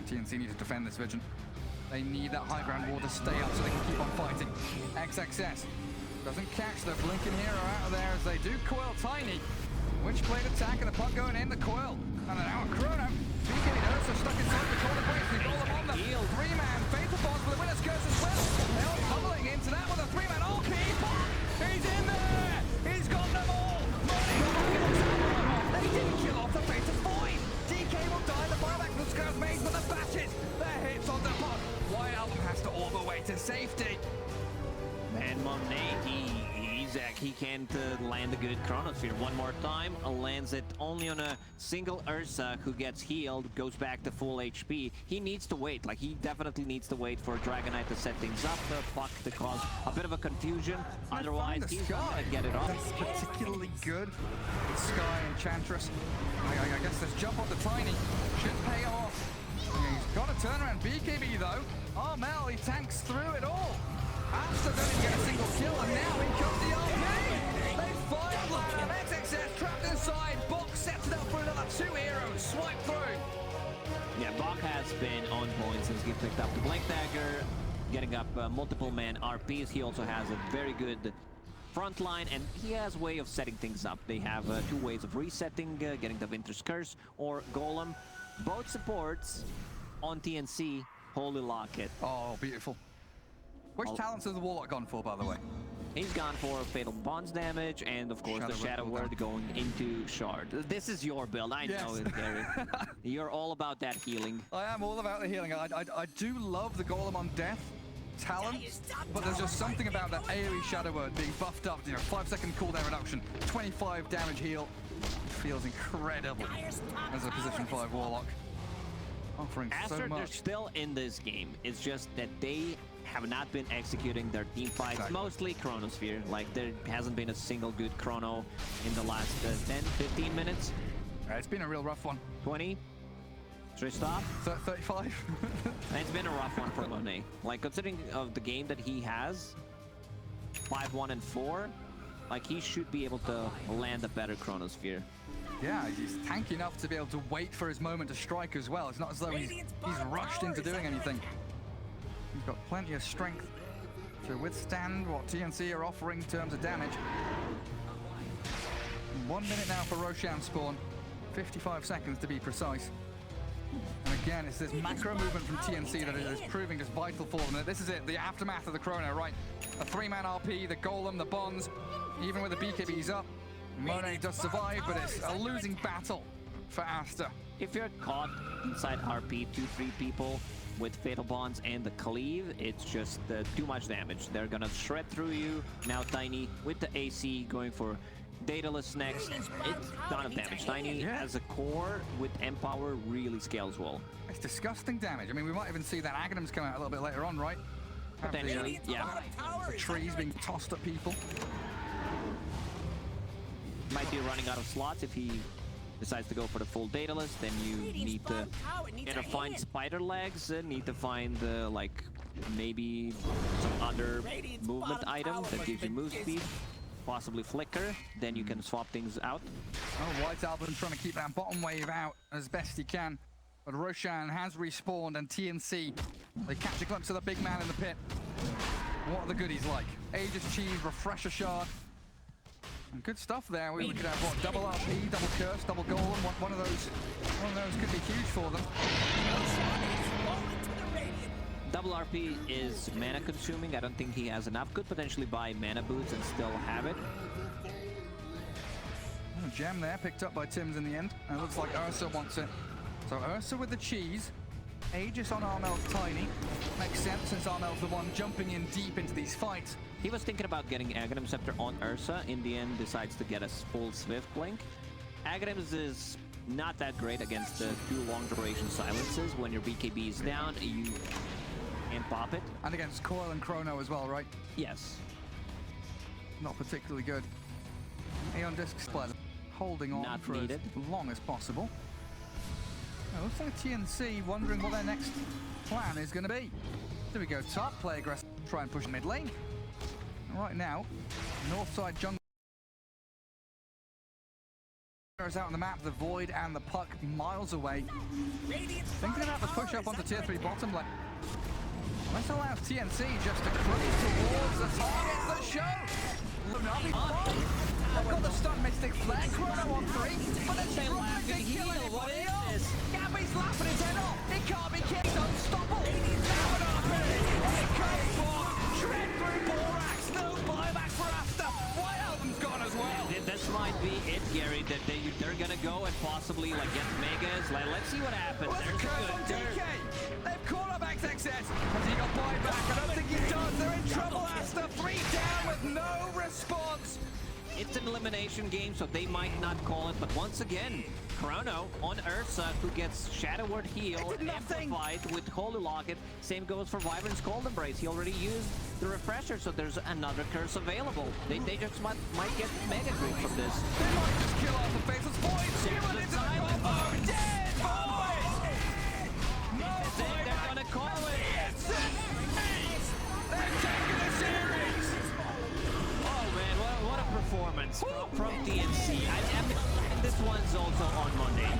TNC need to defend this Vision. They need that high ground wall to stay up so they can keep on fighting. XXS doesn't catch the blinking hero out of there as they do coil Tiny. Witchblade attack and the puck going in the coil. And then out Chrono. BK Ursa stuck inside the corner breaks and goal on them. Three-man fatal bonds with the winner's curse as well. They're all tumbling into that with a three-man RP. He's in there! He's got them all! They didn't kill off the fatal void. DK will die. The buyback from the Scouts made for the bashes. Their hits on the puck. White Album has to all the way to safety. And Monet, he can't land a good Chronosphere one more time. Lands it only on a single Ursa who gets healed, goes back to full HP. He needs to wait, like he definitely needs to wait for Dragon Knight to set things up, the puck to cause a bit of a confusion. Otherwise, he's not gonna get it off. That's particularly good with Sky and Enchantress. I guess this jump on the Tiny should pay off. He's got a turnaround BKB though. Oh Mel, he tanks through it all. Aster doesn't get a single kill, and now in comes the RP! They find Ladder, XXS trapped inside, Box sets it up for another two heroes, swipe through! Yeah, Bach has been on point since he picked up the Blink Dagger, getting up multiple man RPs. He also has a very good front line, and he has a way of setting things up. They have two ways of resetting, getting the Winter's Curse or Golem. Both supports on TNC, Holy Locket. Oh, beautiful. Which talents has the Warlock gone for, by the way? He's gone for Fatal Bonds damage, and of course the Shadow Word going into Shard. This is your build, I know it, Gary. You're all about that healing. I am all about the healing. I do love the Golem on Death talent, but there's just something about that AoE Shadow Word being buffed up, 5-second cooldown reduction, 25 damage heal. It feels incredible as a position 5 Warlock. Offering Aster, so much. They're still in this game. It's just that they have not been executing their team fights, mostly Chronosphere. Like, there hasn't been a single good Chrono in the last 10, 15 minutes. It's been a real rough one. 20? Should I stop? 35? It's been a rough one for Monet. Like, considering of the game that he has, 5-1 and 4, like, he should be able to land a better Chronosphere. Yeah, he's tanky enough to be able to wait for his moment to strike as well. It's not as though he's rushed into doing anything. He's got plenty of strength to withstand what TNC are offering in terms of damage. 1 minute now for Roshan spawn. 55 seconds to be precise. And again, it's this macro movement from TNC that is proving just vital for them. This is it, the aftermath of the Chrono, right? A 3-man RP, the Golem, the Bonds, even with the BKBs up. Monet does survive, but it's a losing battle for Aster. If you're caught inside RP 2-3 people with Fatal Bonds and the Cleave, it's just too much damage. They're gonna shred through you. Now Tiny with the AC going for Daedalus next. It's a ton of damage. Tiny as a core with Empower really scales well. It's disgusting damage. I mean, we might even see that Aghanims come out a little bit later on, right? Potentially, yeah. The trees being tossed at people. Might be running out of slots if he decides to go for the full Daedalus. Then you need to either find spider legs, need to find like maybe some other movement item that gives you move speed, possibly flicker. Then you can swap things out. Oh, White Album trying to keep that bottom wave out as best he can. But Roshan has respawned, and TNC, they catch a glimpse of the big man in the pit. What are the goodies like? Aegis Cheese, Refresher Shard. And good stuff there. We could have what, double RP, double curse, double golem. One of those could be huge for them. Double RP is mana consuming. I don't think he has enough. Could potentially buy mana boots and still have it. A gem there picked up by Tims in the end. And it looks like Ursa wants it. So Ursa with the cheese. Aegis on Armel's Tiny. Makes sense since Armel's the one jumping in deep into these fights. He was thinking about getting Aghanim Scepter on Ursa. In the end, decides to get a full Swift Blink. Aghanims is not that great against the 2 long duration silences. When your BKB is down, you can't pop it. And against Coil and Chrono as well, right? Yes. Not particularly good. Aeon Disc Split holding on not for needed. as long as possible. It looks like TNC wondering what their next plan is going to be. Do we go top, play aggressive, try and push mid lane? Right now, north side jungle. Out on the map, the Void and the Puck miles away. Thinking about the push up onto tier 3 bottom lane. This allows TNC just to cruise towards the targets that show. They've got the stun Mystic Flare, Chrono on 3, but then she's laughing heal. What is this? Gabby's laughing his head off. It can't be kicked. Unstoppable. Here comes Borg. Shred through Borax. No buyback for ASTER. White Album's gone as well. This might be it, Gary, that they're gonna go and possibly like get Megas. Let's see what happens. There's a curve on DK. They've caught up XXS. Has he got buyback? I don't think he does. They're in trouble. ASTER 3 down with no response. It's an elimination game, so they might not call it, but once again, Chrono on Ursa, who gets Shadow Word heal, amplified with Holy Locket. Same goes for Wyvern's Cold Embrace. He already used the refresher, so there's another curse available. They just might get Mega Creep from this. They might just kill off the Faceless Void. Human into the combo. Dead Void! No Void! They're gonna call it! They're taking the series! Oh man, what a performance from TNC. And this one's also on Monday.